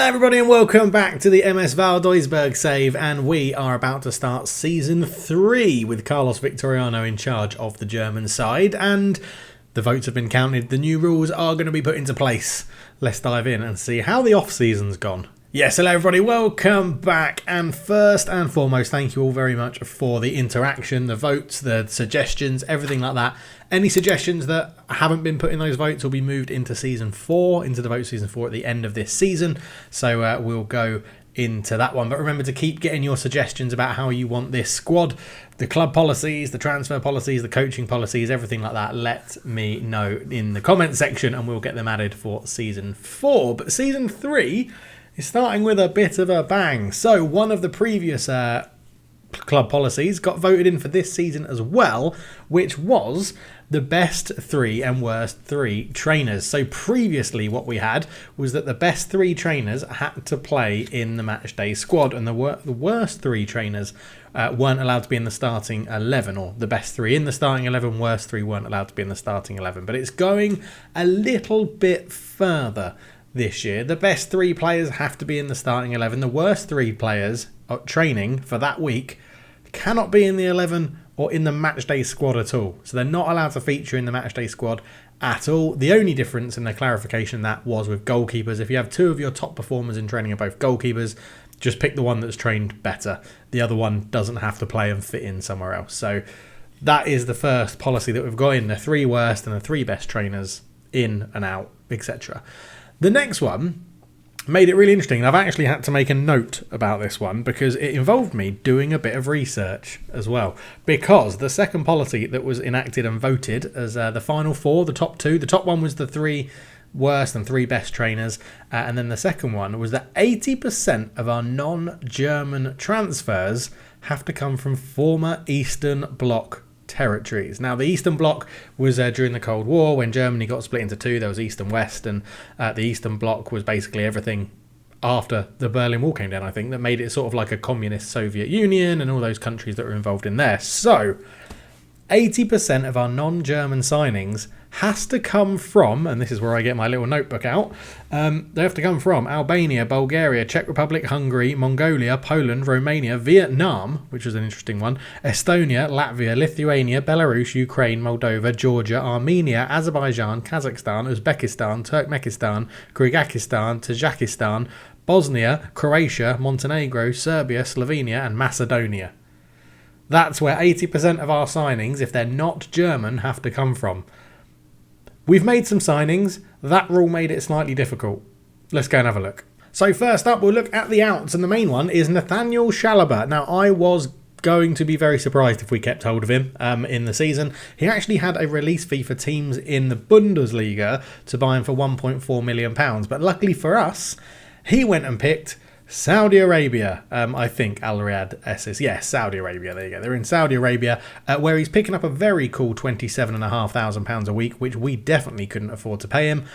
Hello everybody and welcome back to the MS Val Duisburg save, and we are about to start Season 3 with Carlos Victoriano in charge of the German side, and the votes have been counted, the new rules are going to be put into place. Let's dive in and see how the off-season's gone. Yes, hello everybody, welcome back, and first and foremost, thank you all very much for the interaction, the votes, the suggestions, everything like that. Any suggestions that haven't been put in those votes will be moved into Season 4, into the vote Season 4 at the end of this season, so we'll go into that one. But remember to keep getting your suggestions about how you want this squad, the club policies, the transfer policies, the coaching policies, everything like that. Let me know in the comment section and we'll get them added for Season 4. But Season 3 is starting with a bit of a bang. So one of the previous club policies got voted in for this season as well, which was the best 3 and worst 3 trainers. So previously what we had was that the best 3 trainers had to play in the matchday squad, and the worst 3 trainers weren't allowed to be in the starting 11, or the best 3 in the starting 11, worst 3 weren't allowed to be in the starting 11. But it's going a little bit further this year. The best 3 players have to be in the starting 11. The worst 3 players training for that week cannot be in the 11 or in the matchday squad at all. So they're not allowed to feature in the matchday squad at all. The only difference in the clarification that was with goalkeepers. If you have 2 of your top performers in training are both goalkeepers, just pick the one that's trained better. The other one doesn't have to play and fit in somewhere else. So that is the first policy that we've got in, the 3 worst and the 3 best trainers in and out, etc. The next one made it really interesting. I've actually had to make a note about this one because it involved me doing a bit of research as well. Because the second policy that was enacted and voted as the final 4, the top 2, the top one was the 3 worst and 3 best trainers, and then the second one was that 80% of our non-German transfers have to come from former Eastern Bloc territories. Now, the Eastern Bloc was during the Cold War when Germany got split into 2. There was East and West, and the Eastern Bloc was basically everything after the Berlin Wall came down, I think, that made it sort of like a communist Soviet Union and all those countries that were involved in there. So 80% of our non-German signings has to come from, and this is where I get my little notebook out, they have to come from Albania, Bulgaria, Czech Republic, Hungary, Mongolia, Poland, Romania, Vietnam, which was an interesting one, Estonia, Latvia, Lithuania, Belarus, Ukraine, Moldova, Georgia, Armenia, Azerbaijan, Kazakhstan, Uzbekistan, Turkmenistan, Kyrgyzstan, Tajikistan, Bosnia, Croatia, Montenegro, Serbia, Slovenia, and Macedonia. That's where 80% of our signings, if they're not German, have to come from. We've made some signings. That rule made it slightly difficult. Let's go and have a look. So first up, we'll look at the outs, and the main one is Nathaniel Chalobah. Now, I was going to be very surprised if we kept hold of him in the season. He actually had a release fee for teams in the Bundesliga to buy him for £1.4 million. But luckily for us, he went and picked Saudi Arabia, I think Al Riyadh SS. Yes, Saudi Arabia, there you go. They're in Saudi Arabia, where he's picking up a very cool £27,500 a week, which we definitely couldn't afford to pay him.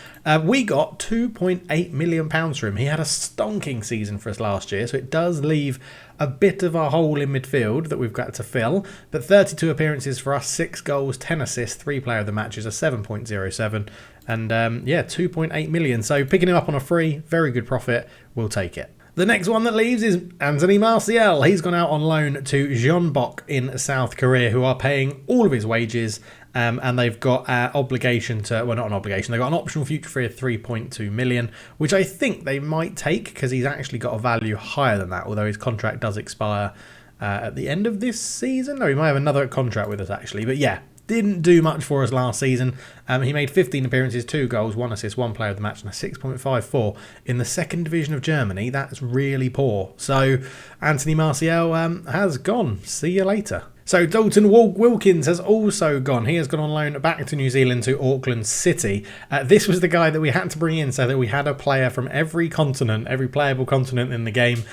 We got £2.8 million for him. He had a stonking season for us last year, so it does leave a bit of a hole in midfield that we've got to fill. But 32 appearances for us, 6 goals, 10 assists, 3 player of the matches, a 7.07. And yeah, 2.8 million. So picking him up on a free, very good profit. We'll take it. The next one that leaves is Anthony Marcel. He's gone out on loan to Jeonbuk in South Korea, who are paying all of his wages, and they've got obligation to, well, not an obligation, they've got an optional future fee of 3.2 million, which I think they might take because he's actually got a value higher than that, although his contract does expire at the end of this season. No, he might have another contract with us actually, but yeah. Didn't do much for us last season. He made 15 appearances, 2 goals, 1 assist, 1 player of the match, and a 6.54 in the 2nd division of Germany. That's really poor. So Anthony Marcel has gone. See you later. So Dolton Wilkins has also gone. He has gone on loan back to New Zealand to Auckland City. This was the guy that we had to bring in so that we had a player from every continent, every playable continent in the game.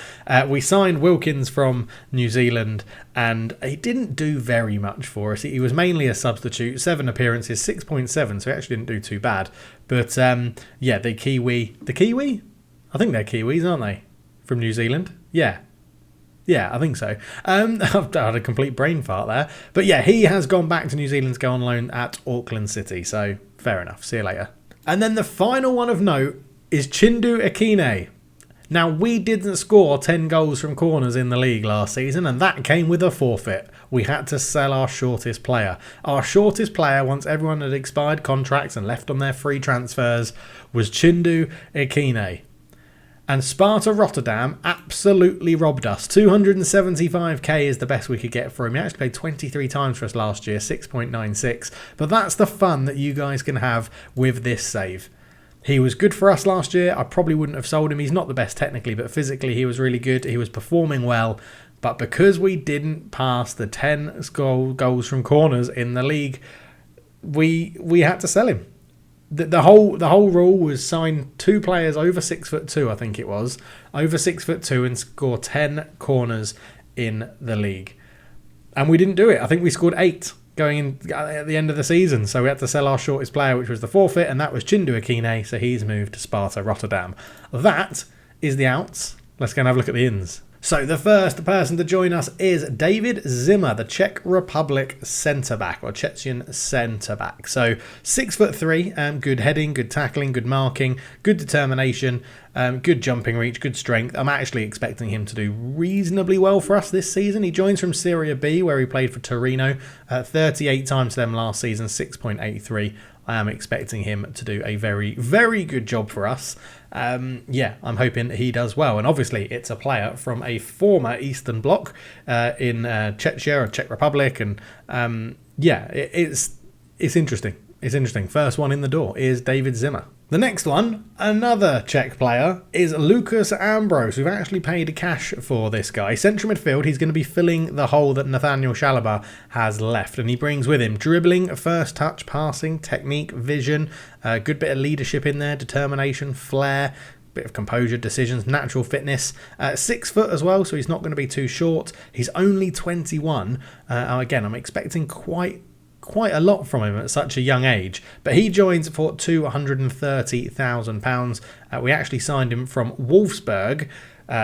We signed Wilkins from New Zealand and he didn't do very much for us. He was mainly a substitute, 7 appearances, 6.7, so he actually didn't do too bad. But yeah, the Kiwi? I think they're Kiwis, aren't they? From New Zealand? Yeah, I think so. I've had a complete brain fart there. But yeah, he has gone back to New Zealand to go on loan at Auckland City. So fair enough. See you later. And then the final one of note is Chindu Aina. Now, we didn't score 10 goals from corners in the league last season, and that came with a forfeit. We had to sell our shortest player. Our shortest player, once everyone had expired contracts and left on their free transfers, was Chindu Aina. And Sparta Rotterdam absolutely robbed us. 275k is the best we could get for him. He actually played 23 times for us last year, 6.96. But that's the fun that you guys can have with this save. He was good for us last year. I probably wouldn't have sold him. He's not the best technically, but physically he was really good. He was performing well. But because we didn't pass the 10 goals from corners in the league, we had to sell him. The whole rule was sign 2 players over 6'2", I think it was, over 6'2", and score 10 corners in the league. And we didn't do it. I think we scored 8 going in at the end of the season. So we had to sell our shortest player, which was the forfeit, and that was Chindu Aina, so he's moved to Sparta Rotterdam. That is the outs. Let's go and have a look at the ins. So the first person to join us is David Zimmer, the Czech Republic centre-back, or Chechen centre-back. So 6'3", good heading, good tackling, good marking, good determination, good jumping reach, good strength. I'm actually expecting him to do reasonably well for us this season. He joins from Serie B, where he played for Torino, 38 times to them last season, 6.83. I am expecting him to do a very, very good job for us. I'm hoping he does well. And obviously, it's a player from a former Eastern Bloc in Czechia or Czech Republic. And it's interesting. It's interesting. First one in the door is David Zimmer. The next one, another Czech player, is Lucas Ambrose. We've actually paid cash for this guy. Central midfield, he's going to be filling the hole that Nathaniel Chalobah has left. And he brings with him dribbling, first touch, passing, technique, vision, a good bit of leadership in there, determination, flair, bit of composure, decisions, natural fitness. 6 foot as well, so he's not going to be too short. He's only 21. Again, I'm expecting quite a lot from him at such a young age, but he joins for £230,000. We actually signed him from Wolfsburg,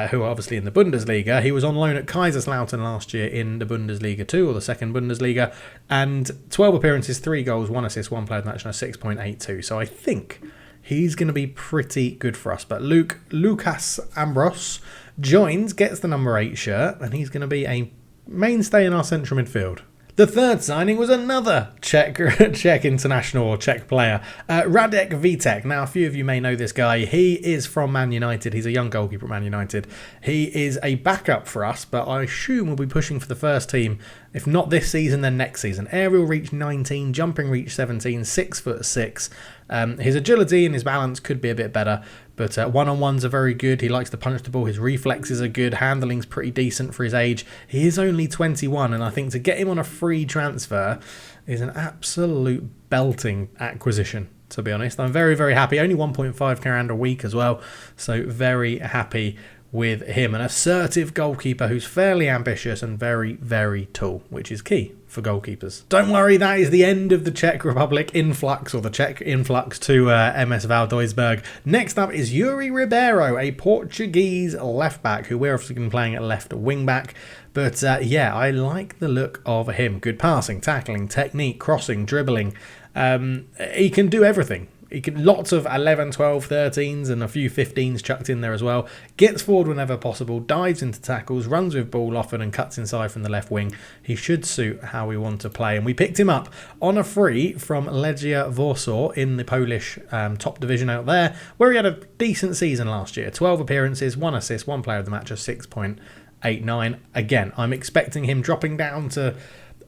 who are obviously in the Bundesliga. He was on loan at Kaiserslautern last year in the Bundesliga 2, or the second Bundesliga, and 12 appearances, 3 goals, 1 assist, 1 player of the match, and a 6.82. So I think he's going to be pretty good for us. But Lucas Ambrose joins, gets the number 8 shirt, and he's going to be a mainstay in our central midfield. The third signing was another Czech international or Czech player, Radic Vida. Now, a few of you may know this guy. He is from Man United. He's a young goalkeeper at Man United. He is a backup for us, but I assume we'll be pushing for the first team. If not this season, then next season. Aerial reach 19, jumping reach 17, 6'6". His agility and his balance could be a bit better, but one-on-ones are very good. He likes to punch the ball. His reflexes are good. Handling's pretty decent for his age. He is only 21, and I think to get him on a free transfer is an absolute belting acquisition, to be honest. I'm very, very happy. Only 1.5 grand a week as well, so very happy with him. An assertive goalkeeper who's fairly ambitious and very, very tall, which is key for goalkeepers. Don't worry, that is the end of the Czech Republic influx, or the Czech influx to MS Valdózberg. Next up is Yuri Rodr, a Portuguese left-back, who we're obviously going to be playing at left wing-back. But I like the look of him. Good passing, tackling, technique, crossing, dribbling. He can do everything. He can lots of 11, 12, 13s and a few 15s chucked in there as well. Gets forward whenever possible, dives into tackles, runs with ball often and cuts inside from the left wing. He should suit how we want to play. And we picked him up on a free from Legia Warsaw in the Polish top division out there, where he had a decent season last year. 12 appearances, 1 assist, 1 player of the match, a 6.89. Again, I'm expecting him dropping down to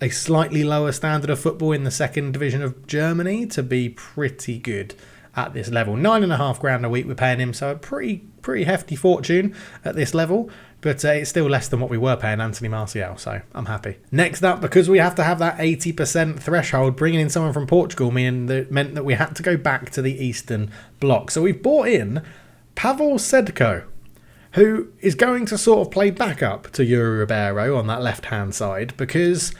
a slightly lower standard of football in the second division of Germany to be pretty good at this level. 9.5 grand a week we're paying him, so a pretty hefty fortune at this level, but it's still less than what we were paying Anthony Martial, so I'm happy. Next up, because we have to have that 80% threshold, bringing in someone from Portugal meant that we had to go back to the Eastern Bloc. So we've brought in Pavel Sedo, who is going to sort of play backup to Yuri Rodr on that left-hand side, because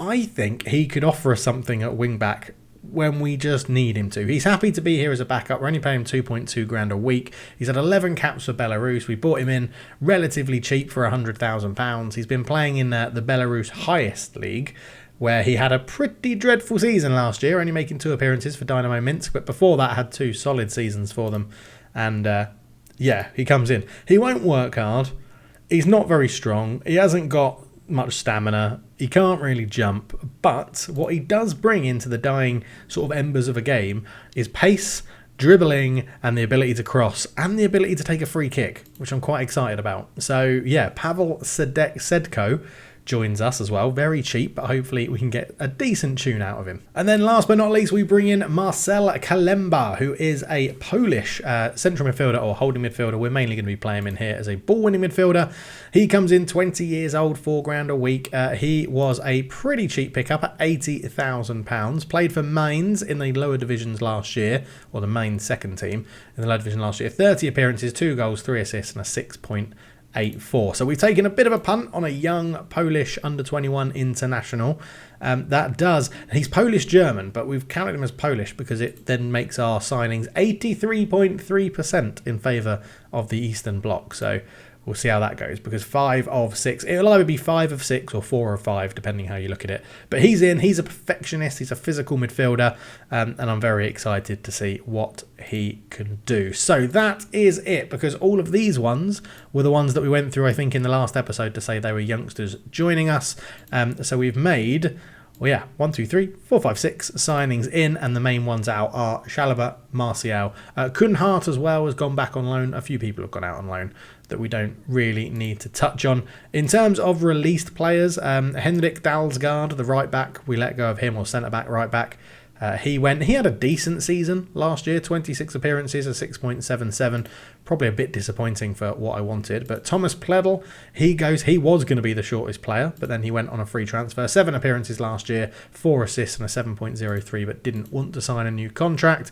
I think he could offer us something at wing-back when we just need him to. He's happy to be here as a backup. We're only paying him 2.2 grand a week. He's had 11 caps for Belarus. We bought him in relatively cheap for £100,000. He's been playing in the Belarus highest league, where he had a pretty dreadful season last year, only making 2 appearances for Dynamo Minsk, but before that had 2 solid seasons for them. And Yeah, he comes in. He won't work hard. He's not very strong. He hasn't got much stamina. He can't really jump. But what he does bring into the dying sort of embers of a game is pace, dribbling, and the ability to cross, and the ability to take a free kick, which I'm quite excited about. So yeah, Pavel Sedo joins us as well. Very cheap, but hopefully we can get a decent tune out of him. And then last but not least, we bring in Marcel Kalemba, who is a Polish central midfielder or holding midfielder. We're mainly going to be playing him in here as a ball-winning midfielder. He comes in 20 years old, £4,000 a week. He was a pretty cheap pickup at £80,000. Played for Mainz in the lower divisions last year, or the Mainz second team in the lower division last year. 30 appearances, 2 goals, 3 assists, and a 6.84. So we've taken a bit of a punt on a young Polish under-21 international. He's Polish-German, but we've counted him as Polish because it then makes our signings 83.3% in favour of the Eastern Bloc. So we'll see how that goes, because 5 of 6, it'll either be 5 of 6 or 4 of 5, depending how you look at it. But he's in, he's a perfectionist, he's a physical midfielder, and I'm very excited to see what he can do. So that is it, because all of these ones were the ones that we went through, I think, in the last episode to say they were youngsters joining us. So we've made... 1, 2, 3, 4, 5, 6 signings in, and the main ones out are Chalobah, Martial. Kunhart as well has gone back on loan. A few people have gone out on loan that we don't really need to touch on. In terms of released players, Henrik Dalsgaard, the right back, we let go of him, or centre back, right back. He had a decent season last year, 26 appearances, a 6.77, probably a bit disappointing for what I wanted. But Thomas Pledl, he was going to be the shortest player, but then he went on a free transfer. 7 appearances last year, 4 assists and a 7.03, but didn't want to sign a new contract.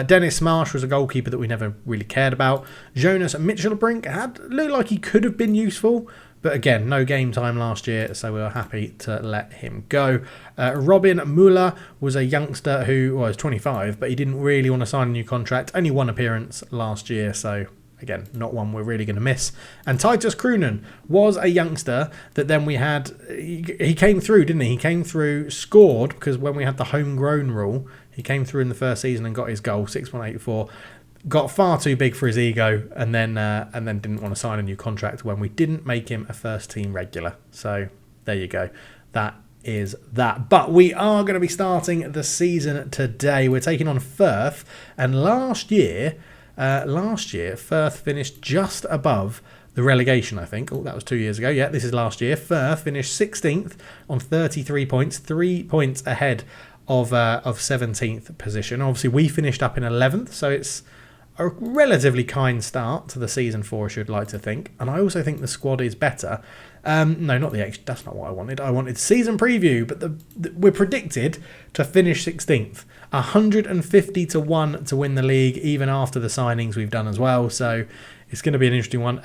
Dennis Marsh was a goalkeeper that we never really cared about. Jonas Mitchellbrink looked like he could have been useful, but again, no game time last year, so we were happy to let him go. Robin Muller was a youngster who was 25, but he didn't really want to sign a new contract. Only 1 appearance last year, so again, not one we're really going to miss. And Titus Krunen was a youngster that then we had... He came through, didn't he? He came through, scored, because when we had the homegrown rule, he came through in the first season and got his goal, 6.84. Got far too big for his ego, and then didn't want to sign a new contract when we didn't make him a first team regular. So there you go. That is that. But we are going to be starting the season today. We're taking on Firth, and last year Firth finished just above the relegation, I think. Oh, that was 2 years ago. Yeah, this is last year. Firth finished 16th on 33 points, 3 points ahead of 17th position. Obviously, we finished up in 11th, so it's a relatively kind start to the season 4, I should like to think. And I also think the squad is better. No, not the that's not what I wanted. I wanted season preview, but we're predicted to finish 16th. 150 to 1 to win the league, even after the signings we've done as well. So it's going to be an interesting one.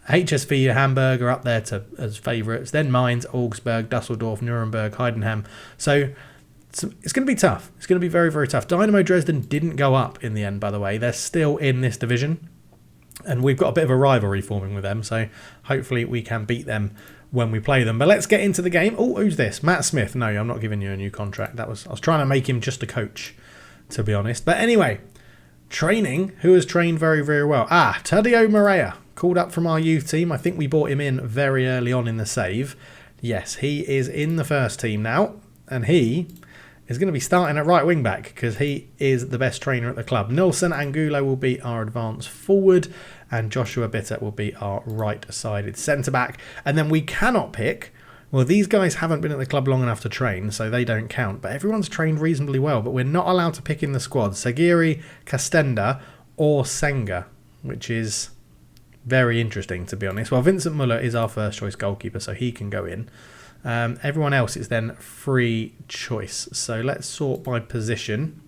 HSV Hamburg are up there as favourites. Then Mainz, Augsburg, Dusseldorf, Nuremberg, Heidenheim. So it's going to be tough. It's going to be very, very tough. Dynamo Dresden didn't go up in the end, by the way. They're still in this division, and we've got a bit of a rivalry forming with them, so hopefully we can beat them when we play them. But let's get into the game. Oh, who's this? Matt Smith. No, I'm not giving you a new contract. I was trying to make him just a coach, to be honest. But anyway, training. Who has trained very, very well? Tadeo Morea, called up from our youth team. I think we brought him in very early on in the save. Yes, he is in the first team now, and he is going to be starting at right wing back because he is the best trainer at the club. Nilsson Angulo will be our advanced forward, and Joshua Bitter will be our right-sided centre-back. And then we cannot pick... Well, these guys haven't been at the club long enough to train, so they don't count. But everyone's trained reasonably well. But we're not allowed to pick in the squad Sagiri, Castenda, or Senga, which is very interesting, to be honest. Well, Vincent Muller is our first-choice goalkeeper, so he can go in. Everyone else is then free choice. So let's sort by position.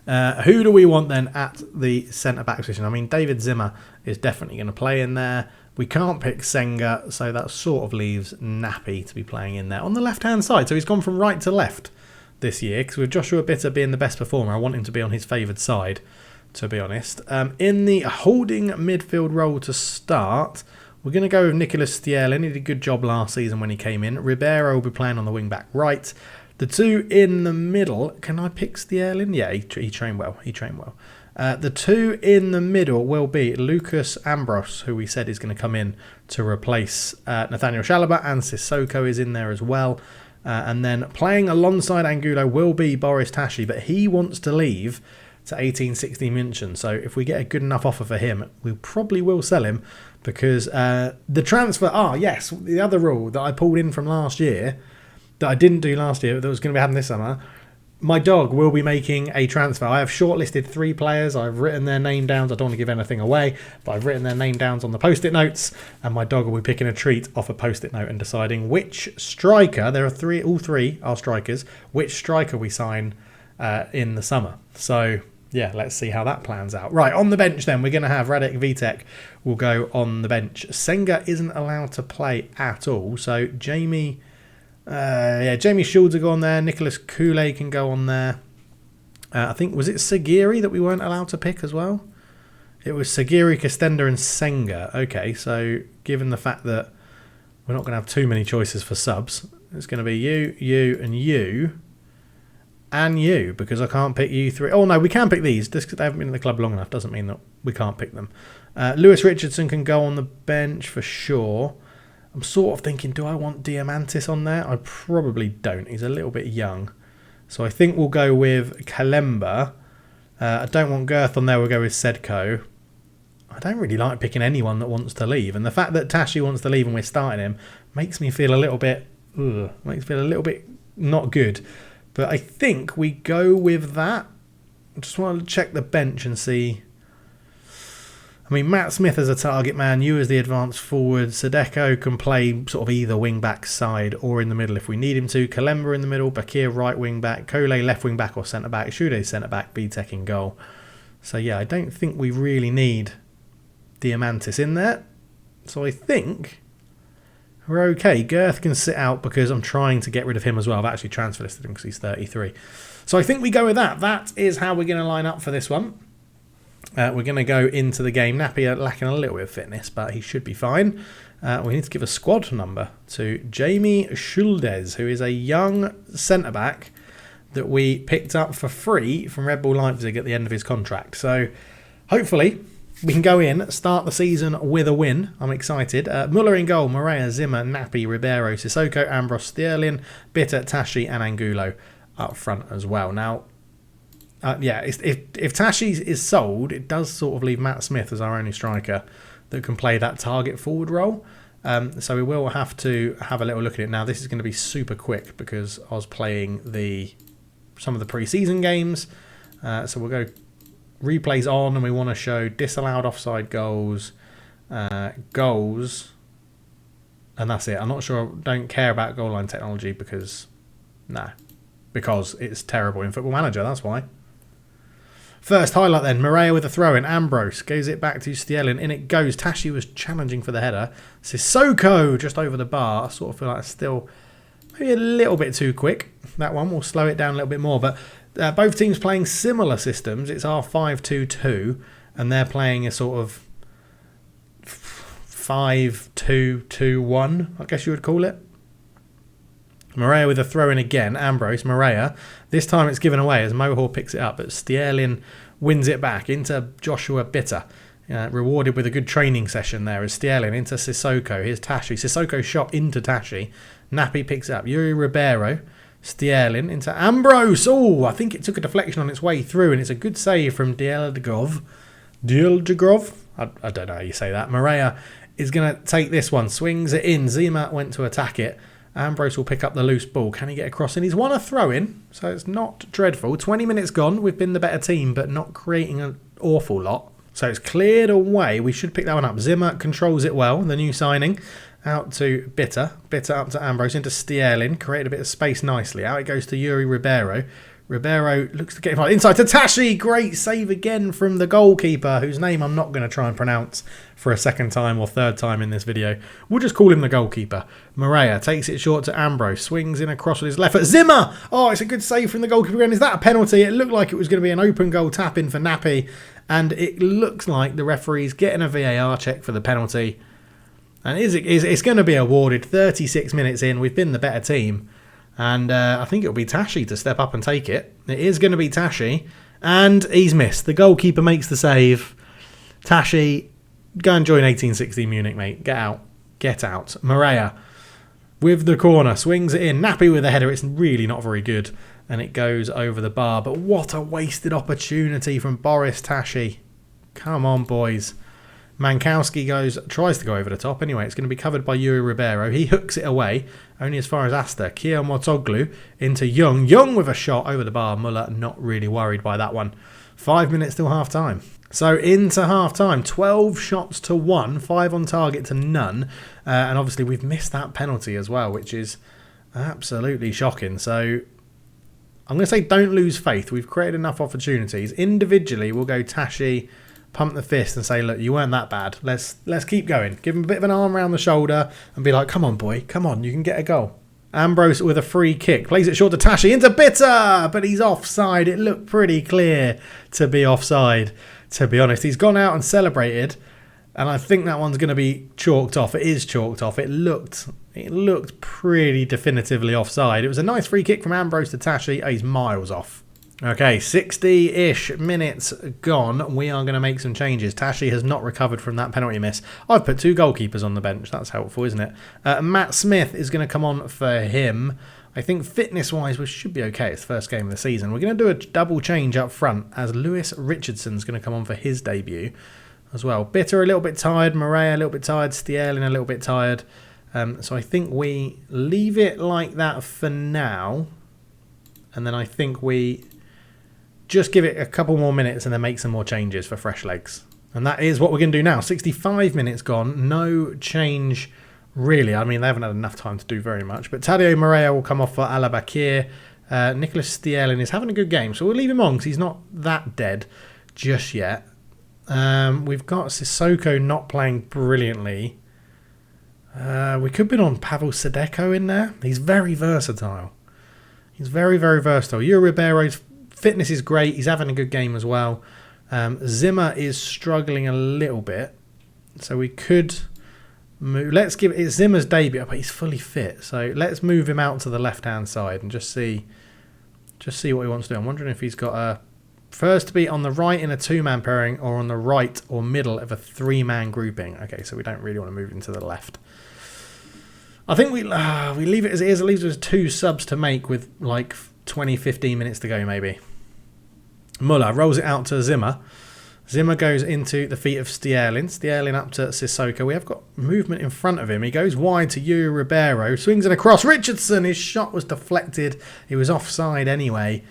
Who do we want then at the centre-back position? I mean, David Zimmer is definitely going to play in there. We can't pick Senga, so that sort of leaves Nappy to be playing in there on the left-hand side. So he's gone from right to left this year, because with Joshua Bitter being the best performer, I want him to be on his favoured side, to be honest. In the holding midfield role to start, we're going to go with Nicolas Stierlin. He did a good job last season when he came in. Ribeiro will be playing on the wing-back right. The two in the middle, can I pick Stierlin? Yeah, he trained well. The two in the middle will be Lucas Ambrose, who we said is going to come in to replace Nathaniel Chalobah, and Sissoko is in there as well. And then playing alongside Angulo will be Boris Tashi, but he wants to leave to 1860 München. So if we get a good enough offer for him, we probably will sell him, because the transfer... yes, the other rule that I pulled in from last year, that I didn't do last year, that was going to be happening this summer. My dog will be making a transfer. I have shortlisted 3 players. I've written their name downs. I don't want to give anything away, but I've written their name downs on the post-it notes, and my dog will be picking a treat off a post-it note and deciding which striker, there are all three are strikers, which striker we sign in the summer. So, yeah, let's see how that plans out. Right, on the bench then, we're going to have Radic Vida will go on the bench. Senga isn't allowed to play at all, so Jamie Schulze will go on there. Nicholas Koulé can go on there. I think, was it Sagiri that we weren't allowed to pick as well? It was Sagiri, Costenda and Senga. Okay, so given the fact that we're not going to have too many choices for subs, it's going to be you, and you, because I can't pick you three. Oh, no, we can pick these. Just because they haven't been in the club long enough doesn't mean that we can't pick them. Lewis Richardson can go on the bench for sure. I'm sort of thinking, do I want Diamantis on there? I probably don't. He's a little bit young. So I think we'll go with Kalemba. I don't want Girth on there. We'll go with Sedko. I don't really like picking anyone that wants to leave. And the fact that Tashi wants to leave and we're starting him makes me feel a little bit... not good. But I think we go with that. I just want to check the bench and see... I mean, Matt Smith as a target man, you as the advanced forward. Sadeko can play sort of either wing-back side or in the middle if we need him to. Kalemba in the middle, Bakir right wing-back, Koulé left wing-back or centre-back, Shude centre-back, Vitek in goal. So, yeah, I don't think we really need Diamantis in there. So I think we're okay. Girth can sit out because I'm trying to get rid of him as well. I've actually transfer listed him because he's 33. So I think we go with that. That is how we're going to line up for this one. We're going to go into the game. Nappy lacking a little bit of fitness, but he should be fine. We need to give a squad number to Jamie Schuldes, who is a young centre-back that we picked up for free from Red Bull Leipzig at the end of his contract. So hopefully we can go in, start the season with a win. I'm excited. Muller in goal, Morea, Zimmer, Nappy, Ribeiro, Sissoko, Ambrose, Sterling, Bitter, Tashi and Angulo up front as well. Now, if Tashi is sold, it does sort of leave Matt Smith as our only striker that can play that target forward role. So we will have to have a little look at it. Now, this is going to be super quick because I was playing some of the pre-season games. So we'll go replays on, and we want to show disallowed offside goals, and that's it. I'm not sure. I don't care about goal line technology because it's terrible in Football Manager. That's why. First highlight then, Morea with a throw in. Ambrose goes it back to Stielin. In it goes. Tashi was challenging for the header. Sissoko just over the bar. I sort of feel like it's still maybe a little bit too quick. That one will slow it down a little bit more. But both teams playing similar systems. It's our 5-2-2 and they're playing a sort of 5-2-2-1, I guess you would call it. Morea with a throw in again. Ambrose, Morea. This time it's given away as Mohor picks it up, but Stielin wins it back into Joshua Bitter. Rewarded with a good training session there as Stielin into Sissoko. Here's Tashi. Sissoko shot into Tashi. Nappy picks it up. Yuri Ribeiro. Stielin into Ambrose. Oh, I think it took a deflection on its way through, and it's a good save from Dieldgrov. I don't know how you say that. Morea is going to take this one. Swings it in. Zimmer went to attack it. Ambrose will pick up the loose ball. Can he get across? And he's won a throw-in, so it's not dreadful. 20 minutes gone. We've been the better team, but not creating an awful lot. So it's cleared away. We should pick that one up. Zimmer controls it well, the new signing. Out to Bitter. Bitter up to Ambrose, into Stielin. Created a bit of space nicely. Out it goes to Yuri Ribeiro. Ribeiro looks to get him inside to Tashi. Great save again from the goalkeeper, whose name I'm not going to try and pronounce for a second time or third time in this video. We'll just call him the goalkeeper. Morea takes it short to Ambrose. Swings in across with his left foot. Zimmer! Oh, it's a good save from the goalkeeper again. Is that a penalty? It looked like it was going to be an open goal tap-in for Nappy. And it looks like the referee's getting a VAR check for the penalty. And it's going to be awarded 36 minutes in. We've been the better team. And I think it'll be Tashi to step up and take it. It is going to be Tashi. And he's missed. The goalkeeper makes the save. Tashi, go and join 1860 Munich, mate. Get out. Get out. Maria with the corner. Swings it in. Nappy with the header. It's really not very good. And it goes over the bar. But what a wasted opportunity from Boris Tashi. Come on, boys. Mankowski tries to go over the top. Anyway, it's going to be covered by Yuri Ribeiro. He hooks it away, only as far as Asta. Kia Motoglu into Young. Young with a shot over the bar. Muller not really worried by that one. 5 minutes till half time. So into half time, 12 shots to 1, 5 on target to none. And obviously we've missed that penalty as well, which is absolutely shocking. So I'm going to say don't lose faith. We've created enough opportunities. Individually, we'll go Tashi, pump the fist and say, look, you weren't that bad. Let's keep going. Give him a bit of an arm around the shoulder and be like, come on, boy. Come on, you can get a goal. Ambrose with a free kick. Plays it short to Tashi into Bitter, but he's offside. It looked pretty clear to be offside, to be honest. He's gone out and celebrated, and I think that one's going to be chalked off. It is chalked off. It looked pretty definitively offside. It was a nice free kick from Ambrose to Tashi. Oh, he's miles off. Okay, 60-ish minutes gone. We are going to make some changes. Tashi has not recovered from that penalty miss. I've put 2 goalkeepers on the bench. That's helpful, isn't it? Matt Smith is going to come on for him. I think fitness-wise, we should be okay. It's the first game of the season. We're going to do a double change up front as Lewis Richardson's going to come on for his debut as well. Bitter a little bit tired. Maria a little bit tired. Stierlin a little bit tired. So I think we leave it like that for now. And then I think we just give it a couple more minutes and then make some more changes for fresh legs. And that is what we're going to do now. 65 minutes gone. No change, really. I mean, they haven't had enough time to do very much. But Tadeo Morea will come off for Alabakir. Nicholas Stierlin is having a good game, so we'll leave him on because he's not that dead just yet. We've got Sissoko not playing brilliantly. We could be on Pavel Sedo in there. He's very versatile. He's very, very versatile. Yuri Ribeiro's fitness is great. He's having a good game as well. Zimmer is struggling a little bit. So we could move. Let's give it Zimmer's debut, but he's fully fit. So let's move him out to the left-hand side and just see what he wants to do. I'm wondering if he's got a first to be on the right in a 2-man pairing or on the right or middle of a 3-man grouping. Okay, so we don't really want to move him to the left. I think we leave it as it is. It leaves us 2 subs to make with like 20-15 minutes to go maybe. Muller rolls it out to Zimmer. Zimmer goes into the feet of Stierlin. Stierlin up to Sissoko. We have got movement in front of him. He goes wide to Yuri Ribeiro. Swings it across. Richardson, his shot was deflected. He was offside anyway.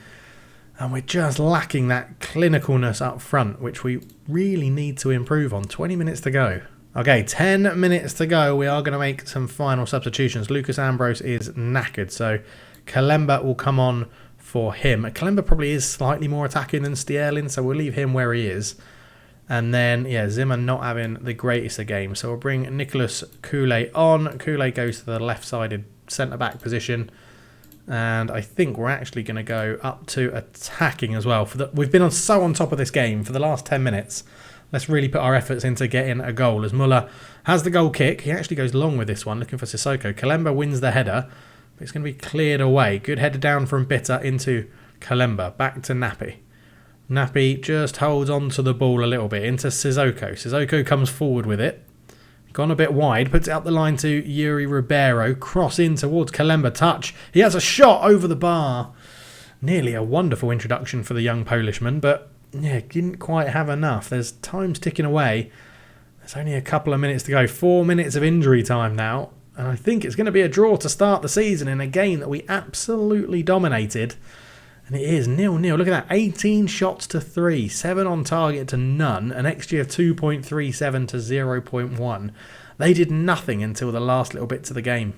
And we're just lacking that clinicalness up front, which we really need to improve on. 20 minutes to go. Okay, 10 minutes to go. We are going to make some final substitutions. Lucas Ambrose is knackered, so Kalemba will come on for him. Kalemba probably is slightly more attacking than Stierlin, so we'll leave him where he is. And then, yeah, Zimmer not having the greatest of games. So we'll bring Nicholas Koulé on. Koulé goes to the left-sided centre-back position. And I think we're actually going to go up to attacking as well. We've been so on top of this game for the last 10 minutes. Let's really put our efforts into getting a goal. As Muller has the goal kick. He actually goes long with this one, looking for Sissoko. Kalemba wins the header. It's going to be cleared away. Good header down from Bitter into Kalemba. Back to Nappy. Nappy just holds on to the ball a little bit into Sissoko. Sissoko comes forward with it. Gone a bit wide. Puts it up the line to Yuri Ribeiro. Cross in towards Kalemba. Touch. He has a shot over the bar. Nearly a wonderful introduction for the young Polishman. But yeah, didn't quite have enough. There's time's ticking away. There's only a couple of minutes to go. 4 minutes of injury time now. And I think it's going to be a draw to start the season in a game that we absolutely dominated. And it is 0-0. Look at that. 18 shots to 3. 7 on target to none. An XG of 2.37 to 0.1. They did nothing until the last little bits of the game.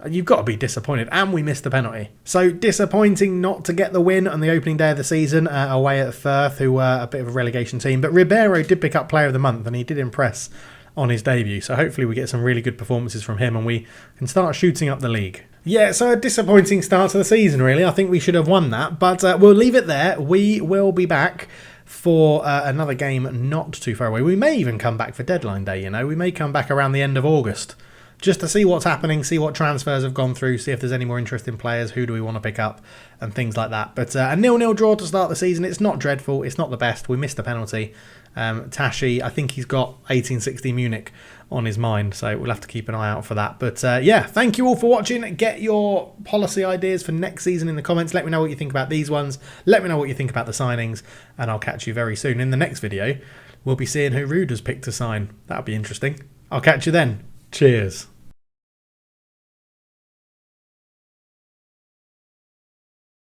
You've got to be disappointed. And we missed the penalty. So disappointing not to get the win on the opening day of the season away at Firth, who were a bit of a relegation team. But Ribeiro did pick up Player of the Month and he did impress on his debut. So hopefully we get some really good performances from him and we can start shooting up the league. Yeah, so a disappointing start to the season, really. I think we should have won that. But we'll leave it there. We will be back for another game not too far away. We may even come back for deadline day, you know. We may come back around the end of August just to see what's happening, see what transfers have gone through, see if there's any more interesting players, who do we want to pick up, and things like that. But a 0-0 draw to start the season, it's not dreadful, it's not the best. We missed a penalty. Tashi, I think he's got 1860 Munich on his mind, so we'll have to keep an eye out for that. But yeah, thank you all for watching. Get your policy ideas for next season in the comments. Let me know what you think about these ones. Let me know what you think about the signings, and I'll catch you very soon. In the next video, we'll be seeing who Ruder's picked to sign. That'll be interesting. I'll catch you then. Cheers.